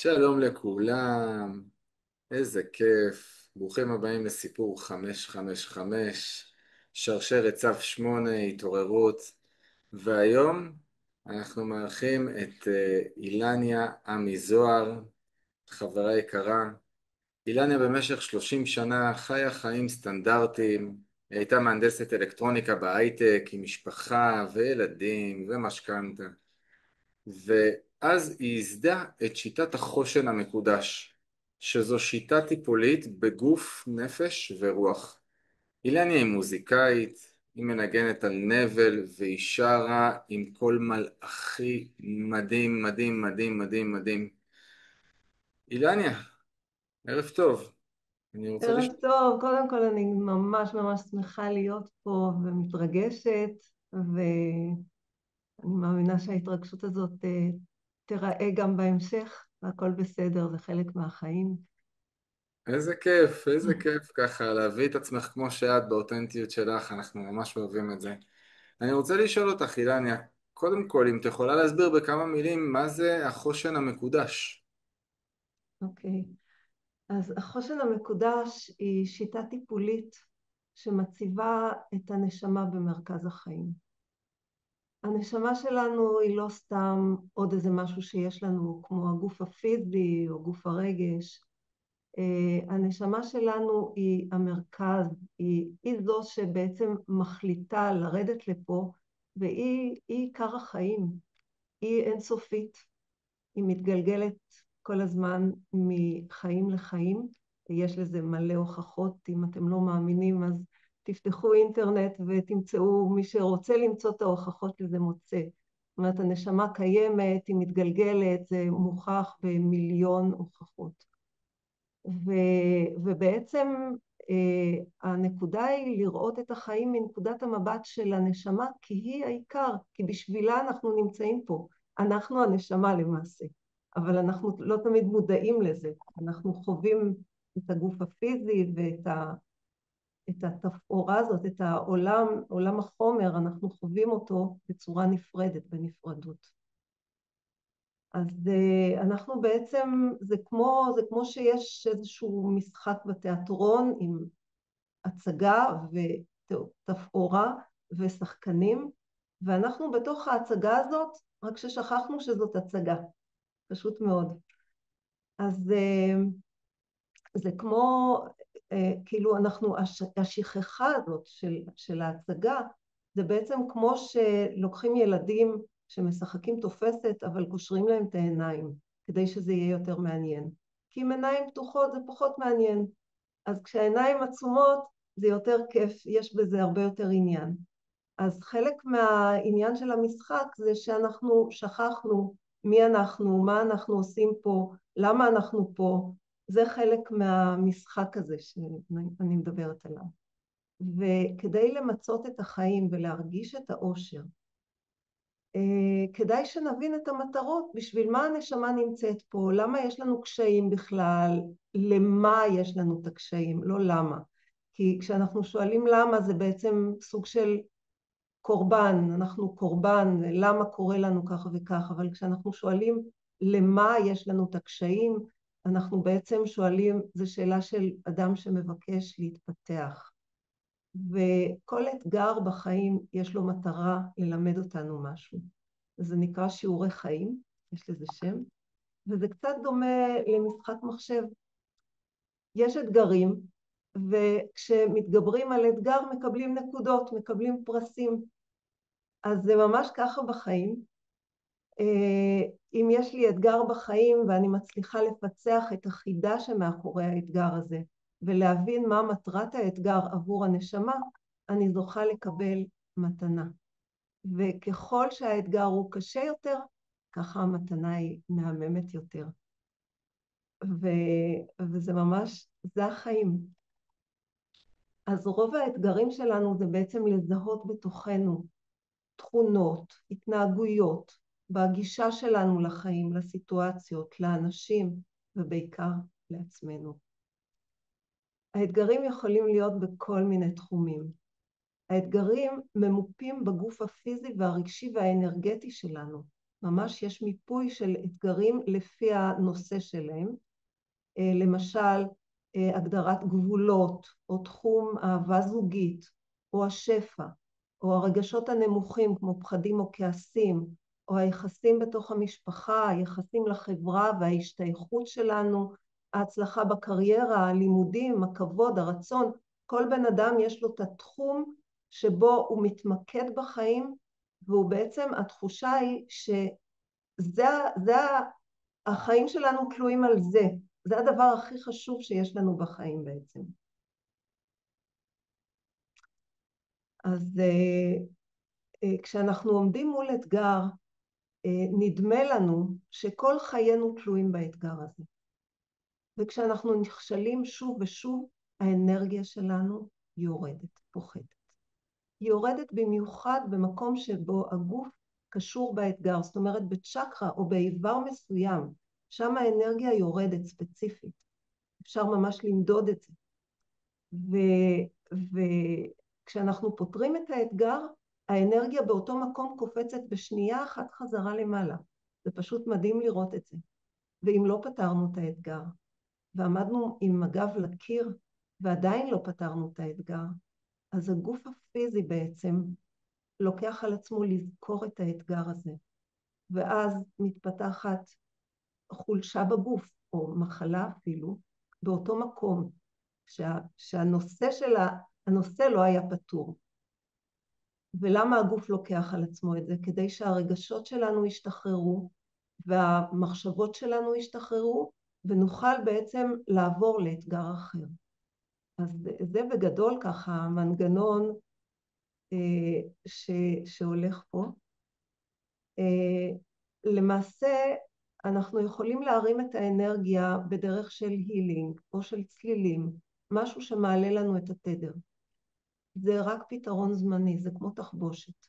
שלום לכולם, איזה כיף. ברוכים הבאים לסיפור 555, שרשרת צו 8, התעוררות. והיום אנחנו מארחים את אילניה עמי זוהר, חברה יקרה. אילניה במשך 30 שנה חיה חיים סטנדרטיים. היא הייתה מהנדסת אלקטרוניקה בהייטק עם משפחה וילדים ומשכנתה. ואז היא ייסדה את שיטת החושן המקודש, שזו שיטה טיפולית בגוף, נפש ורוח. אילניה היא מוזיקאית, היא מנגנת על נבל והיא שרה עם קול מלאכי מדהים מדהים מדהים מדהים מדהים. אילניה, ערב טוב. אני רוצה ערב לשאול, טוב, קודם כל אני ממש ממש שמחה להיות פה ומתרגשת, ואני מאמינה שההתרגשות הזאת תיראה גם בהמשך, והכל בסדר, זה חלק מהחיים. איזה כיף, איזה כיף ככה להביא את עצמך כמו שאת באותנטיות שלך, אנחנו ממש אוהבים את זה. אני רוצה לשאול אותך, אילניה, קודם כל, אם את יכולה להסביר בכמה מילים מה זה החושן המקודש. אוקיי, אז החושן המקודש היא שיטה טיפולית שמציבה את הנשמה במרכז החיים. הנשמה שלנו היא לא סתם עוד איזה משהו שיש לנו כמו הגוף הפיזי או גוף הרגש. הנשמה שלנו היא המרכז, היא זו שבעצם מחליטה לרדת לפה, והיא עיקר החיים, היא אינסופית, היא מתגלגלת כל הזמן מחיים לחיים, ויש לזה מלא הוכחות. אם אתם לא מאמינים אז תפתחו אינטרנט ותמצאו, מי שרוצה למצוא את ההוכחות לזה מוצא. זאת אומרת, הנשמה קיימת, היא מתגלגלת, זה מוכח במיליון הוכחות. ובעצם הנקודה היא לראות את החיים מנקודת המבט של הנשמה, כי היא העיקר, כי בשבילה אנחנו נמצאים פה. אנחנו הנשמה למעשה, אבל אנחנו לא תמיד מודעים לזה. אנחנו חווים את הגוף הפיזי את התפאורה הזאת, את העולם, עולם החומר, אנחנו חווים אותו בצורה נפרדת, בנפרדות. אז אנחנו בעצם, זה כמו שיש איזשהו משחק בתיאטרון עם הצגה ותפאורה ושחקנים, ואנחנו בתוך ההצגה הזאת, רק ששכחנו שזאת הצגה, פשוט מאוד. אז זה כמו, כאילו השכחה הזאת של ההצגה, זה בעצם כמו שלוקחים ילדים שמשחקים תופסת, אבל קושרים להם את העיניים, כדי שזה יהיה יותר מעניין. כי עם עיניים פתוחות זה פחות מעניין. אז כשהעיניים עצומות זה יותר כיף, יש בזה הרבה יותר עניין. אז חלק מהעניין של המשחק זה שאנחנו שכחנו מי אנחנו, מה אנחנו עושים פה, למה אנחנו פה. זה חלק מהמשחק הזה שאני מדברת עליו. וכדי למצות את החיים ולהרגיש את האושר, כדאי שנבין את המטרות, בשביל מה הנשמה נמצאת פה, למה יש לנו קשיים בכלל, למה יש לנו את הקשיים, לא למה. כי כשאנחנו שואלים למה זה בעצם סוג של קורבן, אנחנו קורבן, למה קורה לנו כך וכך, אבל כשאנחנו שואלים למה יש לנו את הקשיים, אנחנו בעצם שואלים, זו שאלה של אדם שמבקש להתפתח. וכל אתגר בחיים יש לו מטרה ללמד אותנו משהו. זה נקרא שיעורי חיים, יש לזה שם, וזה קצת דומה למשחק מחשב. יש אתגרים, וכשמתגברים על אתגר מקבלים נקודות, מקבלים פרסים. אז זה ממש ככה בחיים. אם יש לי אתגר בחיים ואני מצליחה לפצח את החידה שמאחורי האתגר הזה, ולהבין מה מטרת האתגר עבור הנשמה, אני זוכה לקבל מתנה. וככל שהאתגר הוא קשה יותר, ככה המתנה היא מהממת יותר. וזה ממש, זה החיים. אז רוב האתגרים שלנו זה בעצם לזהות בתוכנו תכונות, התנהגויות, בגישה שלנו לחיים, לסיטואציות, לאנשים, ובעיקר לעצמנו. האתגרים יכולים להיות בכל מיני תחומים. האתגרים ממופים בגוף הפיזי והרגשי והאנרגטי שלנו. ממש יש מיפוי של אתגרים לפי הנושא שלהם. למשל, הגדרת גבולות, או תחום אהבה זוגית, או השפע, או הרגשות הנמוכים כמו פחדים או כעסים, או היחסים בתוך המשפחה, היחסים לחברה וההשתייכות שלנו, ההצלחה בקריירה, הלימודים, הכבוד, הרצון. כל בן אדם יש לו את התחום שבו הוא מתמקד בחיים, והוא בעצם, התחושה היא שזה החיים שלנו תלויים על זה. זה הדבר הכי חשוב שיש לנו בחיים בעצם. אז כשאנחנו עומדים מול אתגר, נדמה לנו שכל חיינו תלויים באתגר הזה. וכשאנחנו נכשלים שוב ושוב, האנרגיה שלנו יורדת, פוחתת. היא יורדת במיוחד במקום שבו הגוף קשור באתגר, זאת אומרת בצ'קרה או באיבר מסוים, שם האנרגיה יורדת ספציפית. אפשר ממש למדוד את זה. וכשאנחנו פותרים את האתגר, האנרגיה באותו מקום קופצת בשנייה אחת חזרה למעלה. זה פשוט מדהים לראות את זה. ואם לא פתרנו את האתגר, ועמדנו עם הגב לקיר, ועדיין לא פתרנו את האתגר, אז הגוף הפיזי בעצם לוקח על עצמו לזכור את האתגר הזה. ואז מתפתחת חולשה בגוף, או מחלה אפילו, באותו מקום, שהנושא לא היה פתור. ולמה הגוף לוקח על עצמו את זה? כדי שהרגשות שלנו ישתחררו, והמחשבות שלנו ישתחררו, ונוכל בעצם לעבור לאתגר אחר. אז זה בגדול ככה המנגנון שהולך פה. למעשה אנחנו יכולים להרים את האנרגיה בדרך של הילינג או של צלילים, משהו שמעלה לנו את התדר. זה רק פתרון זמני, זה כמו תחבושת.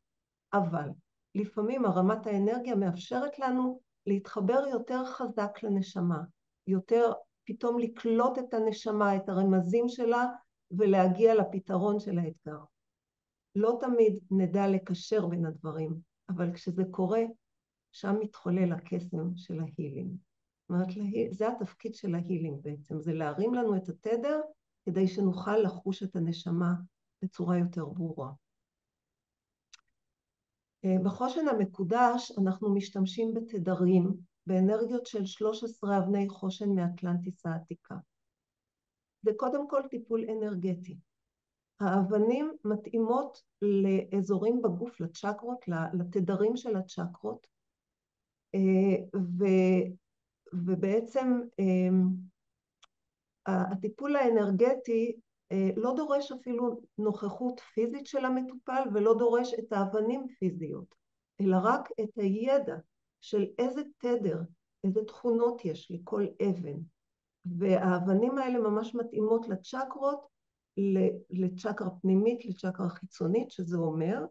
אבל לפעמים הרמת האנרגיה מאפשרת לנו להתחבר יותר חזק לנשמה, יותר פתאום לקלוט את הנשמה, את הרמזים שלה, ולהגיע לפתרון של האתגר. לא תמיד נדע לקשר בין הדברים, אבל כשזה קורה, שם מתחולל הקסם של ההילינג. זאת אומרת, זה התפקיד של ההילינג בעצם, זה להרים לנו את התדר, כדי שנוכל לחוש את הנשמה בצורה יותר ברורה. בחושן המקודש אנחנו משתמשים בתדרים, באנרגיות של 13 אבני חושן מאטלנטיס העתיקה. זה קודם כל טיפול אנרגטי. האבנים מתאימות לאזורים בגוף, לצ'קרות, לתדרים של הצ'קרות, ובעצם הטיפול האנרגטי לא דורש אפילו נוכחות פיזית של המטופל, ולא דורש את האבנים פיזיות, אלא רק את הידע של איזה תדר, איזה תכונות יש לכל אבן. והאבנים האלה ממש מתאימות לצ'קרות, לצ'קרה פנימית, לצ'קרה חיצונית, שזה אומר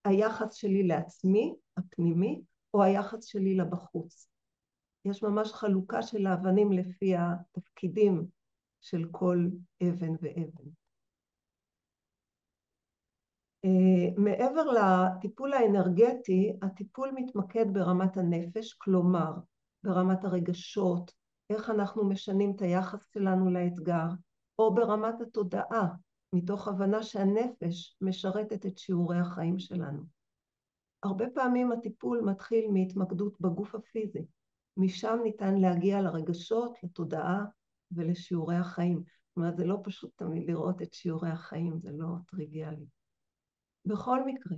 היחס שלי לעצמי, הפנימי, או היחס שלי לבחוץ. יש ממש חלוקה של האבנים לפי התפקידים של כל אבן ואבן. מעבר לטיפול האנרגטי, הטיפול מתמקד ברמת הנפש, כלומר, ברמת הרגשות, איך אנחנו משנים את היחס שלנו לאתגר, או ברמת התודעה, מתוך הבנה שהנפש משרתת את שיעורי החיים שלנו. הרבה פעמים הטיפול מתחיל מהתמקדות בגוף הפיזי. משם ניתן להגיע לרגשות, לתודעה ולשיעורי החיים. זאת אומרת, זה לא פשוט תמיד לראות את שיעורי החיים, זה לא טריוויאלי. בכל מקרה,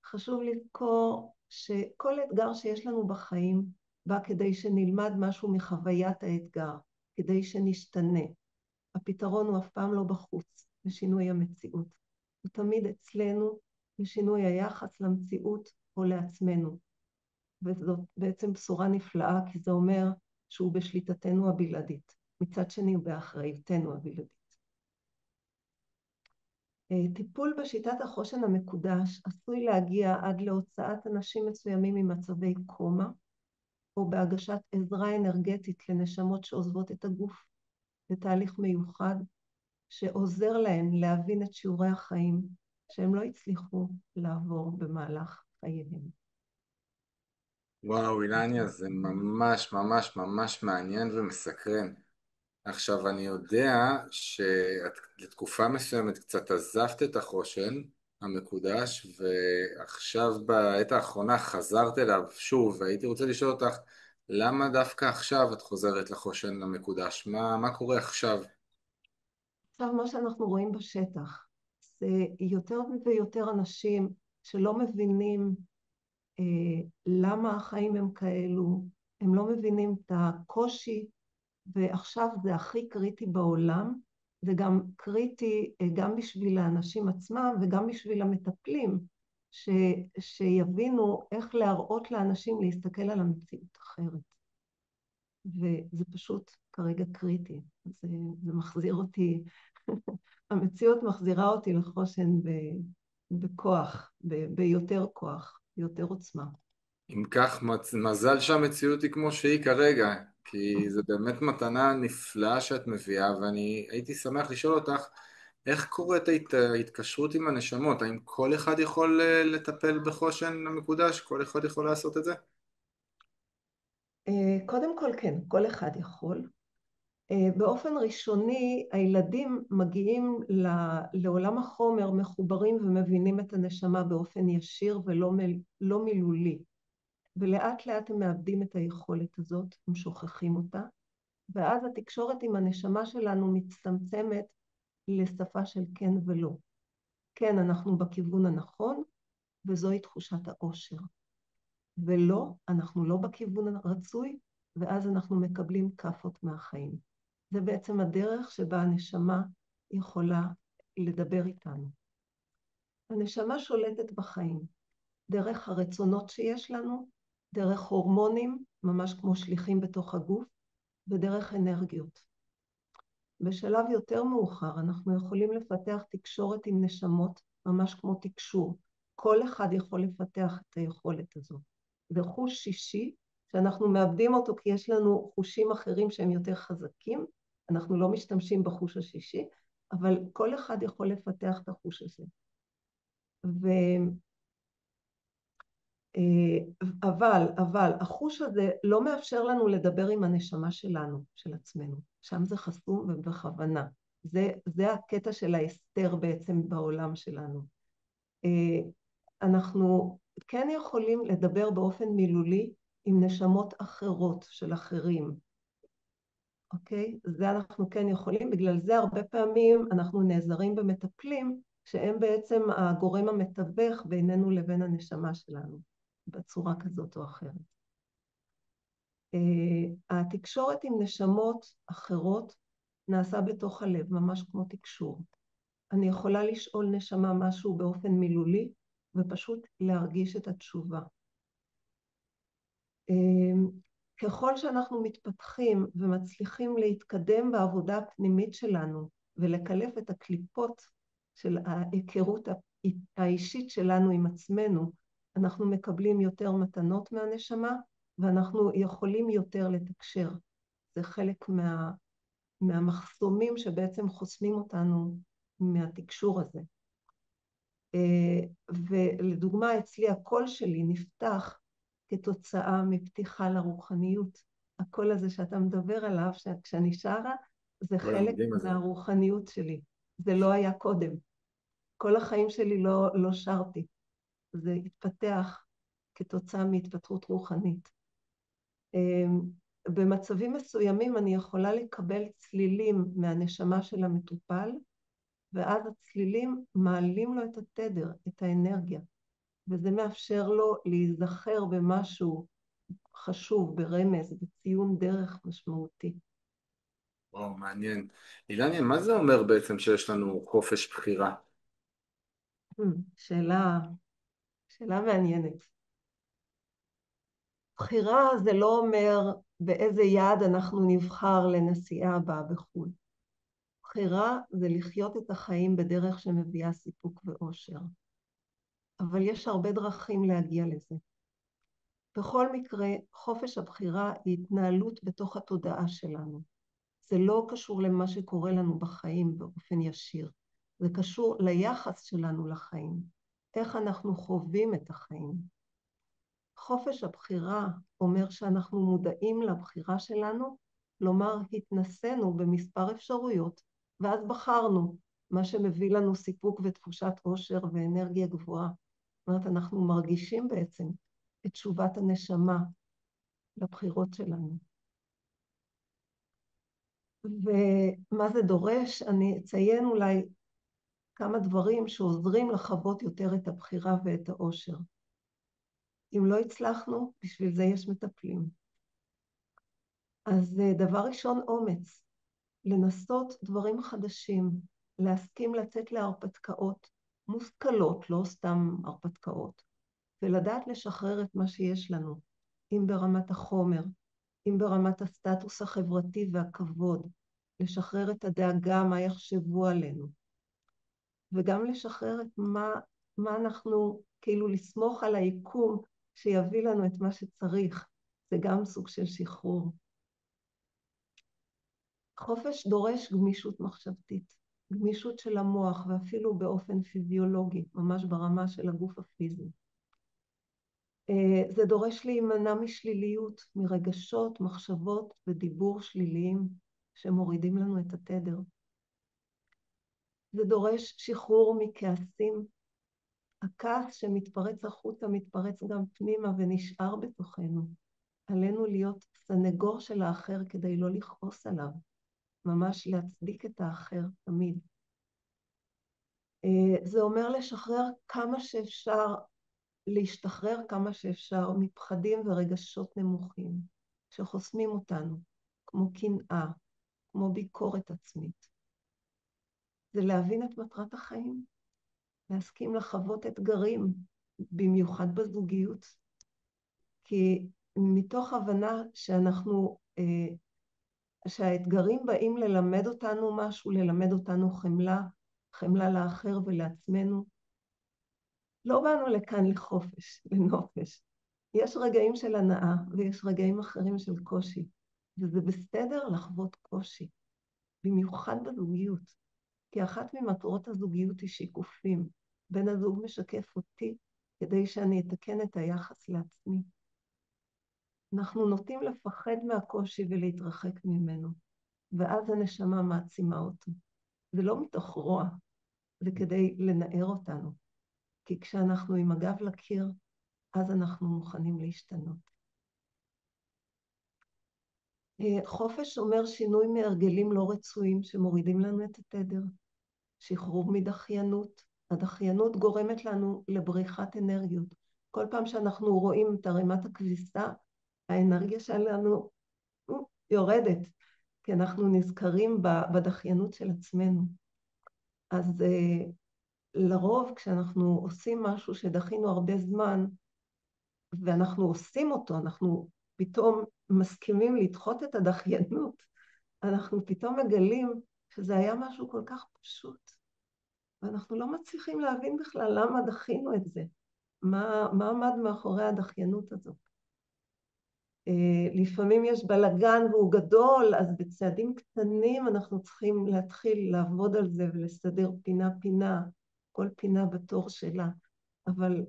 חשוב לזכור שכל אתגר שיש לנו בחיים בא כדי שנלמד משהו מחוויית האתגר, כדי שנשתנה. הפתרון הוא אף פעם לא בחוץ, לשינוי המציאות. הוא תמיד אצלנו, לשינוי היחס למציאות או לעצמנו. וזאת בעצם בשורה נפלאה, כי זה אומר שהוא בשליטתנו הבלעדית. מצד שני הוא באחריותנו הבלעדית. טיפול בשיטת החושן המקודש עשוי להגיע עד להוצאת אנשים מסוימים ממצבי קומה, או בהגשת עזרה אנרגטית לנשמות שעוזבות את הגוף, בתהליך מיוחד שעוזר להם להבין את שיעורי החיים שהם לא הצליחו לעבור במהלך חייהם. וואו, אילניה, זה ממש ממש ממש מעניין ומסקרן. עכשיו, אני יודע שאת לתקופה מסוימת קצת עזבת את החושן המקודש, ועכשיו בעת האחרונה חזרת אליו שוב, והייתי רוצה לשאול אותך, למה דווקא עכשיו את חוזרת לחושן המקודש? מה קורה עכשיו? עכשיו, מה שאנחנו רואים בשטח זה יותר ויותר אנשים שלא מבינים למה החיים הם כאלו, הם לא מבינים את הקושי, ועכשיו זה הכי קריטי בעולם. זה גם קריטי גם בשביל האנשים עצמם וגם בשביל המטפלים, ש, שיבינו איך להראות לאנשים להסתכל על המציאות אחרת. וזה פשוט כרגע קריטי. זה מחזיר אותי, המציאות מחזירה אותי לחושן בכוח, ביותר כוח, ביותר עוצמה. אם כך, מזל שהמציאות היא כמו שהיא כרגע, כי זה באמת מתנה נפלאה שאת מביאה, ואני הייתי שמח לשאול אותך, איך קורית ההתקשרות עם הנשמות? האם כל אחד יכול לטפל בחושן המקודש? כל אחד יכול לעשות את זה? קודם כל כן, כל אחד יכול. באופן ראשוני, הילדים מגיעים לעולם החומר, מחוברים ומבינים את הנשמה באופן ישיר ולא לא מילולי. ולאט לאט הם מאבדים את היכולת הזאת, הם שוכחים אותה, ואז התקשורת עם הנשמה שלנו מצטמצמת לשפה של כן ולא. כן, אנחנו בכיוון הנכון, וזוהי תחושת האושר. ולא, אנחנו לא בכיוון הרצוי, ואז אנחנו מקבלים כאפות מהחיים. זה בעצם הדרך שבה הנשמה יכולה לדבר איתנו. הנשמה שולטת בחיים, דרך הרצונות שיש לנו, דרך הורמונים, ממש כמו שליחים בתוך הגוף, ודרך אנרגיות. בשלב יותר מאוחר אנחנו יכולים לפתח תקשורת עם נשמות, ממש כמו תקשור. כל אחד יכול לפתח את היכולת הזאת. זה חוש שישי, שאנחנו מאבדים אותו כי יש לנו חושים אחרים שהם יותר חזקים, אנחנו לא משתמשים בחוש השישי, אבל כל אחד יכול לפתח את החוש הזה. אבל החוש הזה לא מאפשר לנו לדבר עם הנשמה שלנו, של עצמנו. שם זה חסום ובכוונה. זה הקטע של ההסתר בעצם בעולם שלנו. אנחנו כן יכולים לדבר באופן מילולי עם נשמות אחרות של אחרים. אוקיי? זה אנחנו כן יכולים, בגלל זה הרבה פעמים אנחנו נעזרים במטפלים, שהם בעצם הגורם המתווך בינינו לבין הנשמה שלנו, בצורה כזאת או אחרת. התקשורת עם נשמות אחרות נעשה בתוך הלב, ממש כמו תקשור. אני יכולה לשאול נשמה משהו באופן מילולי, ופשוט להרגיש את התשובה. ככל שאנחנו מתפתחים ומצליחים להתקדם בעבודה הפנימית שלנו, ולקלף את הקליפות של ההיכרות האישית שלנו עם עצמנו, אנחנו מקבלים יותר מתנות מהנשמה, ואנחנו יכולים יותר לתקשר. זה חלק מהמחסומים שבעצם חוסמים אותנו מהתקשור הזה. ולדוגמה, אצלי הקול שלי נפתח כתוצאה מפתיחה לרוחניות. הקול הזה שאתה מדבר עליו, כשאני שרה, זה כל חלק המדהים הזה. מהרוחניות שלי. זה לא היה קודם. כל החיים שלי לא שרתי. זה התפתח כתוצאה מהתפתחות רוחנית. במצבים מסוימים אני יכולה לקבל צלילים מהנשמה של המטופל, ואז הצלילים מעלים לו את התדר, את האנרגיה, וזה מאפשר לו להיזכר במשהו חשוב, ברמז, בציון דרך משמעותי. וואו, מעניין. אילניה, מה זה אומר בעצם שיש לנו חופש בחירה? שאלה מעניינת. בחירה זה לא אומר באיזה יעד אנחנו נבחר לנסיעה הבאה בחו"ל. בחירה זה לחיות את החיים בדרך שמביאה סיפוק ואושר. אבל יש הרבה דרכים להגיע לזה. בכל מקרה, חופש הבחירה היא התנהלות בתוך התודעה שלנו. זה לא קשור למה שקורה לנו בחיים באופן ישיר. זה קשור ליחס שלנו לחיים, איך אנחנו חווים את החיים. חופש הבחירה אומר שאנחנו מודעים לבחירה שלנו, כלומר התנסינו במספר אפשרויות, ואז בחרנו מה שמביא לנו סיפוק ותחושת עושר ואנרגיה גבוהה. זאת אומרת, אנחנו מרגישים בעצם את תשובת הנשמה לבחירות שלנו. ומה זה דורש? אני אציין אולי כמה דברים שעוזרים לחוות יותר את הבחירה ואת העושר. אם לא הצלחנו, בשביל זה יש מטפלים. אז דבר ראשון, אומץ. לנסות דברים חדשים, להסכים לצאת להרפתקאות מושכלות, לא סתם הרפתקאות, ולדעת לשחרר את מה שיש לנו, אם ברמת החומר, אם ברמת הסטטוס החברתי והכבוד, לשחרר את הדאגה, מה יחשבו עלינו, וגם לשחרר את מה אנחנו, כאילו לסמוך על היקום שיביא לנו את מה שצריך, זה גם סוג של שחרור. חופש דורש גמישות מחשבתית, גמישות של המוח, ואפילו באופן פיזיולוגי, ממש ברמה של הגוף הפיזי. זה דורש להימנע משליליות, מרגשות, מחשבות ודיבור שליליים שמורידים לנו את התדר. זה דורש שחרור מכעסים. הכעס שמתפרץ החוצה מתפרץ גם פנימה ונשאר בתוכנו. עלינו להיות סנגור של האחר כדי לא לכעוס עליו. ממש להצדיק את האחר תמיד. זה אומר לשחרר כמה שאפשר, להשתחרר כמה שאפשר מפחדים ורגשות נמוכים שחוסמים אותנו, כמו קנאה, כמו ביקורת עצמית. זה להבין את מטרת החיים, להסכים לחוות אתגרים, במיוחד בזוגיות, כי מתוך הבנה שהאתגרים באים ללמד אותנו משהו, ללמד אותנו חמלה, חמלה לאחר ולעצמנו. לא באנו לכאן לחופש, לנופש. יש רגעים של הנאה ויש רגעים אחרים של קושי, וזה בסדר לחוות קושי, במיוחד בזוגיות, כי אחת ממטרות הזוגיות היא שיקופים. בן הזוג משקף אותי כדי שאני אתקן את היחס לעצמי. אנחנו נוטים לפחד מהקושי ולהתרחק ממנו, ואז הנשמה מעצימה אותו. זה לא מתוך רוע, זה כדי לנער אותנו. כי כשאנחנו עם הגב לקיר, אז אנחנו מוכנים להשתנות. חופש אומר שינוי מהרגלים לא רצויים שמורידים לנו את התדר, שחרור מדחיינות. הדחיינות גורמת לנו לבריחת אנרגיות. כל פעם שאנחנו רואים את ערימת הכביסה, האנרגיה שלנו יורדת, כי אנחנו נזכרים בדחיינות של עצמנו. אז לרוב כשאנחנו עושים משהו שדחינו הרבה זמן, ואנחנו עושים אותו, אנחנו פתאום מסכימים לדחות את הדחיינות, אנחנו פתאום מגלים שזה היה משהו כל כך פשוט, ואנחנו לא מצליחים להבין בכלל למה דחינו את זה, מה עמד מאחורי הדחיינות הזאת. לפעמים יש בלגן והוא גדול, אז בצעדים קטנים אנחנו צריכים להתחיל לעבוד על זה ולסדר פינה-פינה, כל פינה בתור שלה.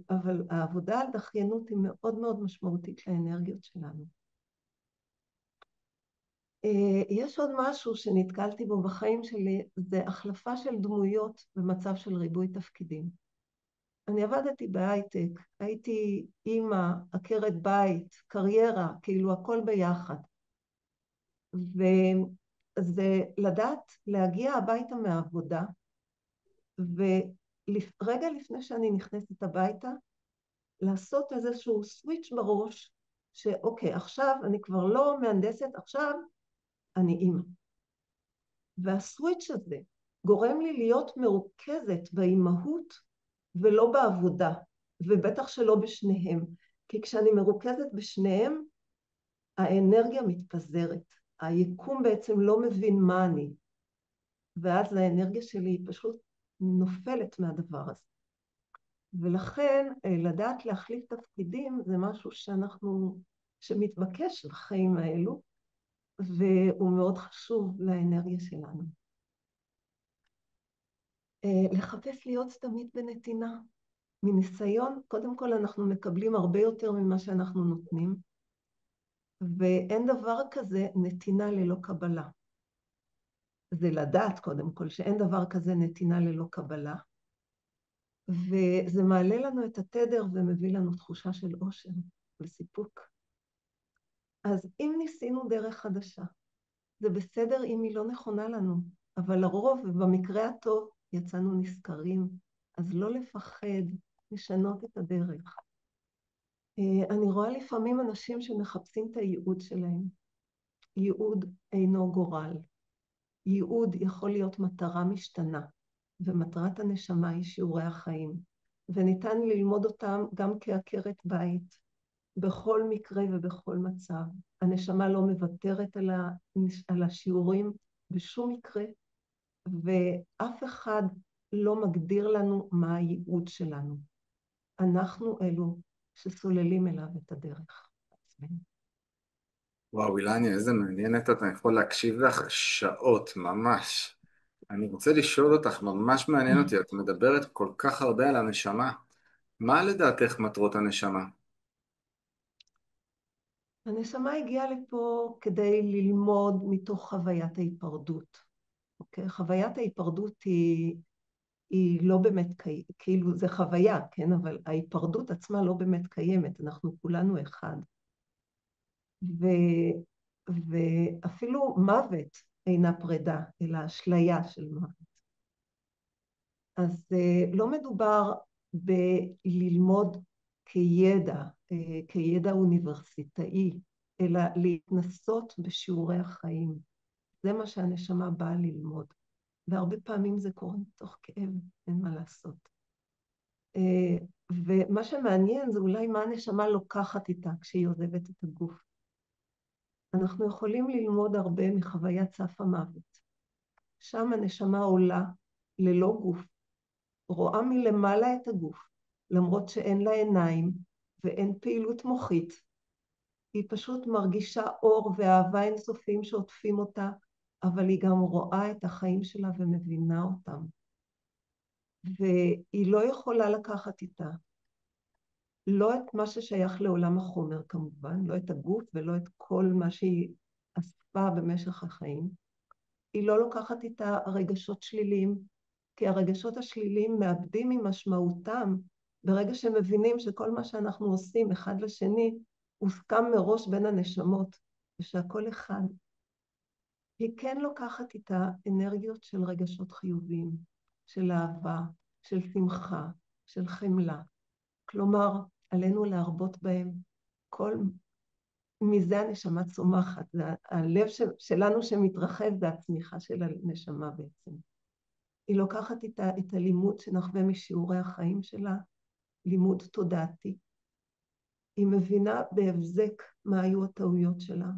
אבל העבודה על דחיינות היא מאוד מאוד משמעותית לאנרגיות שלנו. יש עוד משהו שנתקלתי בו בחיים שלי, זה החלפה של דמויות במצב של ריבוי תפקידים. אני עבדתי בהייטק, הייתי אימא, עקרת בית, קריירה, כאילו הכל ביחד. וזה לדעת להגיע הביתה מהעבודה, ורגע לפני שאני נכנסת הביתה, לעשות איזשהו סוויץ' בראש, שאוקיי, עכשיו אני כבר לא מהנדסת, עכשיו אני אימא. והסוויץ' הזה גורם לי להיות מרוכזת באימהות ולא בעבודה, ובטח שלא בשניהם. כי כשאני מרוכזת בשניהם, האנרגיה מתפזרת. היקום בעצם לא מבין מה אני, ואז האנרגיה שלי פשוט נופלת מהדבר הזה. ולכן לדעת להחליף תפקידים זה משהו שמתבקש בחיים האלו, והוא מאוד חשוב לאנרגיה שלנו. לחפש להיות תמיד בנתינה, מניסיון, קודם כל אנחנו מקבלים הרבה יותר ממה שאנחנו נותנים, ואין דבר כזה נתינה ללא קבלה. זה לדעת קודם כל שאין דבר כזה נתינה ללא קבלה, וזה מעלה לנו את התדר ומביא לנו תחושה של עושר וסיפוק. אז אם ניסינו דרך חדשה, זה בסדר אם היא לא נכונה לנו, אבל לרוב ובמקרה הטוב יצאנו נזכרים, אז לא לפחד לשנות את הדרך. אני רואה לפעמים אנשים שמחפשים את הייעוד שלהם. ייעוד אינו גורל. ייעוד יכול להיות מטרה משתנה, ומטרת הנשמה היא שיעורי החיים, וניתן ללמוד אותם גם כעקרת בית, בכל מקרה ובכל מצב. הנשמה לא מוותרת על השיעורים בשום מקרה, ואף אחד לא מגדיר לנו מה הייעוד שלנו. אנחנו אלו שסוללים אליו את הדרך. וואו, אילניה, איזה מעניינת את, אני יכול להקשיב לך שעות, ממש. אני רוצה לשאול אותך, ממש מעניין אותי, את מדברת כל כך הרבה על הנשמה. מה לדעתך מטרות הנשמה? הנשמה הגיעה לפה כדי ללמוד מתוך חוויית ההיפרדות. אוקיי? חוויית ההיפרדות היא לא באמת, כאילו זה חוויה, כן? אבל ההיפרדות עצמה לא באמת קיימת, אנחנו כולנו אחד. ו, ואפילו מוות אינה פרידה, אלא אשליה של מוות. אז לא מדובר בללמוד כידע, כידע אוניברסיטאי, אלא להתנסות בשיעורי החיים. זה מה שהנשמה באה ללמוד. והרבה פעמים זה קורה מתוך כאב, אין מה לעשות. ומה שמעניין זה אולי מה הנשמה לוקחת איתה כשהיא עוזבת את הגוף. אנחנו יכולים ללמוד הרבה מחוויית סף המוות. שם הנשמה עולה ללא גוף, רואה מלמעלה את הגוף, למרות שאין לה עיניים ואין פעילות מוחית. היא פשוט מרגישה אור ואהבה אינסופיים שעוטפים אותה, אבל היא גם רואה את החיים שלה ומבינה אותם. והיא לא יכולה לקחת איתה לא את מה ששייך לעולם החומר כמובן, לא את הגוף ולא את כל מה שהיא אספה במשך החיים. היא לא לוקחת איתה רגשות שליליים, כי הרגשות השליליים מאבדים ממשמעותם ברגע שמבינים שכל מה שאנחנו עושים אחד לשני הוסכם מראש בין הנשמות, ושהכל אחד. היא כן לוקחת איתה אנרגיות של רגשות חיוביים, של אהבה, של שמחה, של חמלה. כלומר, עלינו להרבות בהם כל... מזה הנשמה צומחת, הלב שלנו שמתרחב זה הצמיחה של הנשמה בעצם. היא לוקחת איתה את הלימוד שנחווה משיעורי החיים שלה, לימוד תודעתי. היא מבינה בהבזק מה היו הטעויות שלה.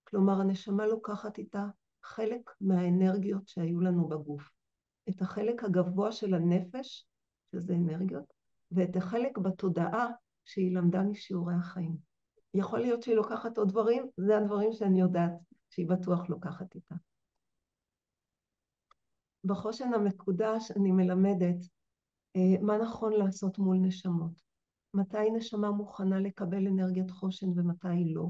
כלומר, הנשמה לוקחת איתה חלק מהאנרגיות שהיו לנו בגוף. את החלק הגבוה של הנפש, שזה אנרגיות, ואת החלק בתודעה שהיא למדה משיעורי החיים. יכול להיות שהיא לוקחת עוד דברים, זה הדברים שאני יודעת שהיא בטוח לוקחת איתה. בחושן המקודש אני מלמדת מה נכון לעשות מול נשמות. מתי נשמה מוכנה לקבל אנרגיית חושן ומתי לא.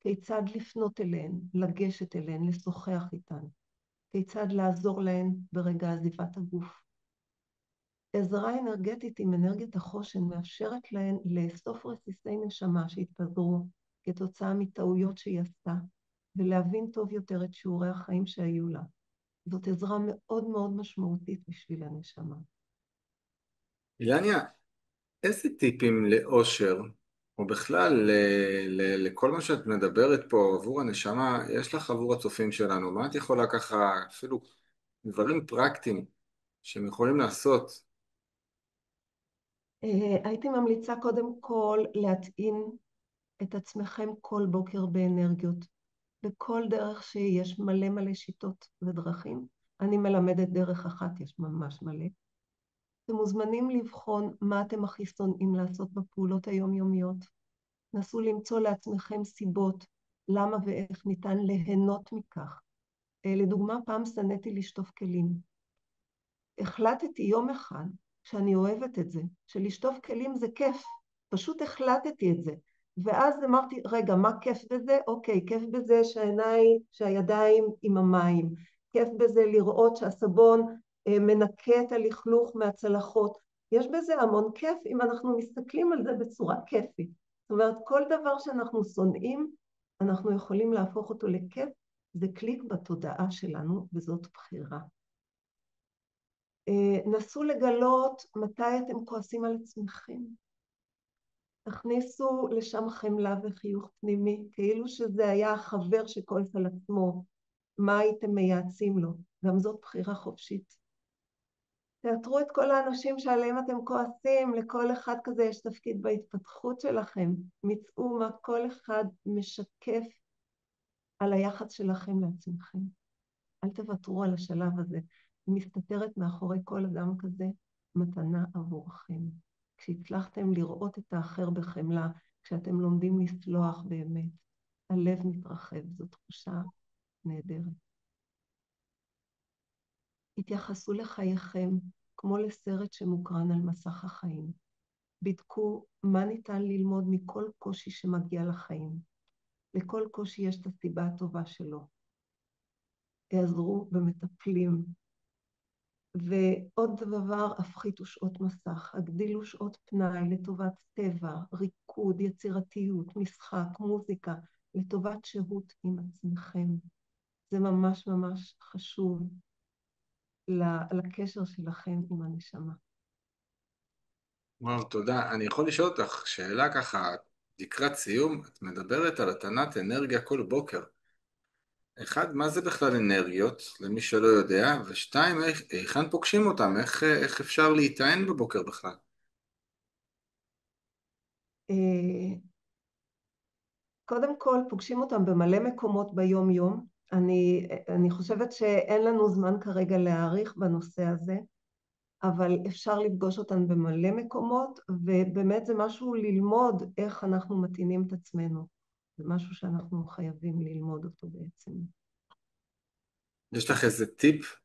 כיצד לפנות אליהן, לגשת אליהן, לשוחח איתן. כיצד לעזור להן ברגע עזיבת הגוף. עזרה אנרגטית עם אנרגיית החושן מאפשרת להן לאסוף רסיסי נשמה שהתפזרו כתוצאה מטעויות שהיא עשתה, ולהבין טוב יותר את שיעורי החיים שהיו לה. זאת עזרה מאוד מאוד משמעותית בשביל הנשמה. אילניה, איזה טיפים לאושר, או בכלל לכל מה שאת מדברת פה עבור הנשמה, יש לך עבור הצופים שלנו? מה את יכולה ככה, אפילו דברים פרקטיים שהם יכולים לעשות? הייתי ממליצה קודם כל להטעין את עצמכם כל בוקר באנרגיות. בכל דרך שיש מלא מלא שיטות ודרכים. אני מלמדת דרך אחת, יש ממש מלא. אתם מוזמנים לבחון מה אתם הכי שונאים לעשות בפעולות היומיומיות. נסו למצוא לעצמכם סיבות למה ואיך ניתן ליהנות מכך. לדוגמה, פעם שנאתי לשטוף כלים. החלטתי יום אחד שאני אוהבת את זה, שלשטוף כלים זה כיף, פשוט החלטתי את זה. ואז אמרתי, רגע, מה כיף בזה? אוקיי, כיף בזה שהידיים עם המים, כיף בזה לראות שהסבון מנקה את הלכלוך מהצלחות. יש בזה המון כיף אם אנחנו מסתכלים על זה בצורה כיפית. זאת אומרת, כל דבר שאנחנו שונאים, אנחנו יכולים להפוך אותו לכיף, זה קליק בתודעה שלנו, וזאת בחירה. נסו לגלות מתי אתם כועסים על עצמכם. תכניסו לשם חמלה וחיוך פנימי, כאילו שזה היה החבר שכועס על עצמו. מה הייתם מייעצים לו? גם זאת בחירה חופשית. תאתרו את כל האנשים שעליהם אתם כועסים, לכל אחד כזה יש תפקיד בהתפתחות שלכם. מצאו מה כל אחד משקף על היחס שלכם לעצמכם. אל תוותרו על השלב הזה. מסתתרת מאחורי כל אדם כזה מתנה עבורכם. כשהצלחתם לראות את האחר בחמלה, כשאתם לומדים לסלוח באמת, הלב מתרחב, זו תחושה נהדרת. התייחסו לחייכם כמו לסרט שמוקרן על מסך החיים. בדקו מה ניתן ללמוד מכל קושי שמגיע לחיים. לכל קושי יש את הסיבה הטובה שלו. העזרו במטפלים. ועוד דבר, הפחיתו שעות מסך, הגדילו שעות פנאי לטובת טבע, ריקוד, יצירתיות, משחק, מוזיקה, לטובת שהות עם עצמכם. זה ממש ממש חשוב לקשר שלכם עם הנשמה. וואו, תודה. אני יכול לשאול אותך שאלה ככה, לקראת סיום, את מדברת על התנת אנרגיה כל בוקר. אחד, מה זה בכלל אנרגיות, למי שלא יודע, ושתיים, היכן פוגשים אותם, איך אפשר להיטען בבוקר בכלל? אה, קודם כל, פוגשים אותם במלא מקומות ביום-יום. אני חושבת שאין לנו זמן כרגע להאריך בנושא הזה, אבל אפשר לפגוש אותן במלא מקומות, ובאמת זה משהו ללמוד איך אנחנו מתאינים את עצמנו. זה משהו שאנחנו חייבים ללמוד אותו בעצם. יש לך איזה טיפ,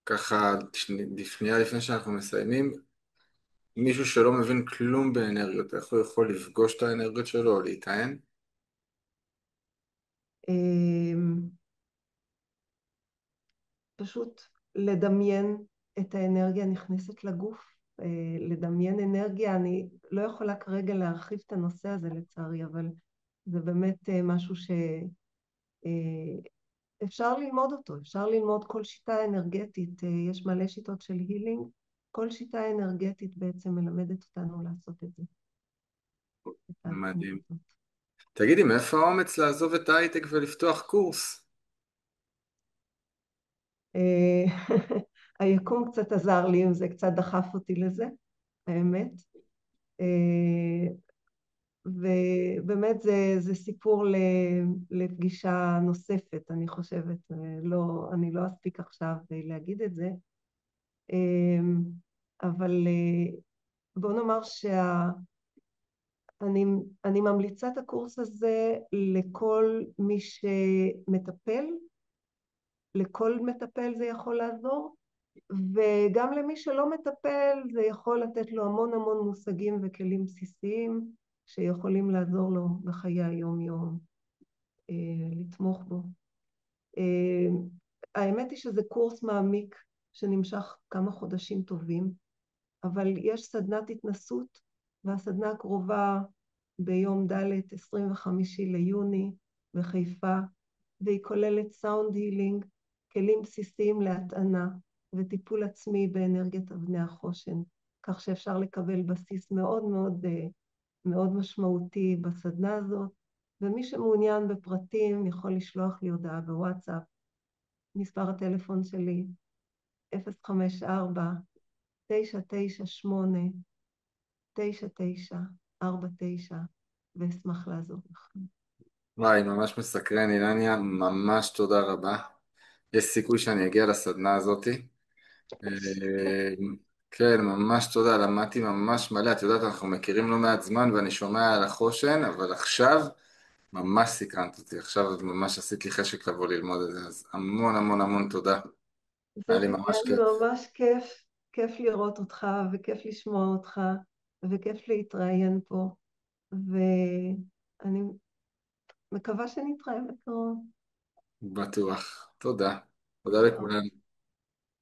ככה, לפני שאנחנו מסיימים, מישהו שלא מבין כלום באנרגיות, איך הוא יכול לפגוש את האנרגיות שלו או להיטען? אמ, פשוט לדמיין את האנרגיה נכנסת לגוף, לדמיין אנרגיה. אני לא יכולה כרגע להרחיב את הנושא הזה לצערי, אבל זה באמת משהו אפשר ללמוד אותו, אפשר ללמוד כל שיטה אנרגטית, יש מלא שיטות של הילינג, כל שיטה אנרגטית בעצם מלמדת אותנו לעשות את זה, את ההתאמות מדהים. הזאת. תגידי, מאיפה האומץ לעזוב את ההייטק ולפתוח קורס? אה, היקום קצת עזר לי עם זה, קצת דחף אותי לזה, האמת. אה, ובאמת זה סיפור לפגישה נוספת, אני חושבת. לא, אני לא אספיק עכשיו להגיד את זה, אבל בוא נאמר אני ממליצה את הקורס הזה לכל מי שמטפל, לכל מטפל זה יכול לעזור, וגם למי שלא מטפל זה יכול לתת לו המון המון מושגים וכלים בסיסיים שיכולים לעזור לו בחיי היום-יום, לתמוך בו. האמת היא שזה קורס מעמיק שנמשך כמה חודשים טובים, אבל יש סדנת התנסות, והסדנה הקרובה ביום ד' 25 ליוני בחיפה, והיא כוללת סאונד הילינג, כלים בסיסיים להטענה וטיפול עצמי באנרגיית אבני החושן, כך שאפשר לקבל בסיס מאוד מאוד מאוד משמעותי בסדנה הזאת, ומי שמעוניין בפרטים יכול לשלוח לי הודעה בוואטסאפ. מספר הטלפון שלי 054-998-9949, ואשמח לעזור לכם. וואי, ממש מסקרן, אילניה, ממש תודה רבה. יש סיכוי שאני אגיע לסדנה הזאתי. אה, כן, ממש תודה, למדתי ממש מלא. את יודעת, אנחנו מכירים לא מעט זמן ואני שומע על החושן, אבל עכשיו ממש סקרנת אותי. עכשיו ממש עשית לי חשק לבוא ללמוד את זה, אז המון המון המון תודה. זה היה לי היה ממש לי כיף. ממש כיף. כיף לראות אותך, וכיף לשמוע אותך, וכיף להתראיין פה, ואני מקווה שנתראה בקרוב. בטוח. תודה. תודה תודה רבה. לכולם.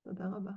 תודה רבה.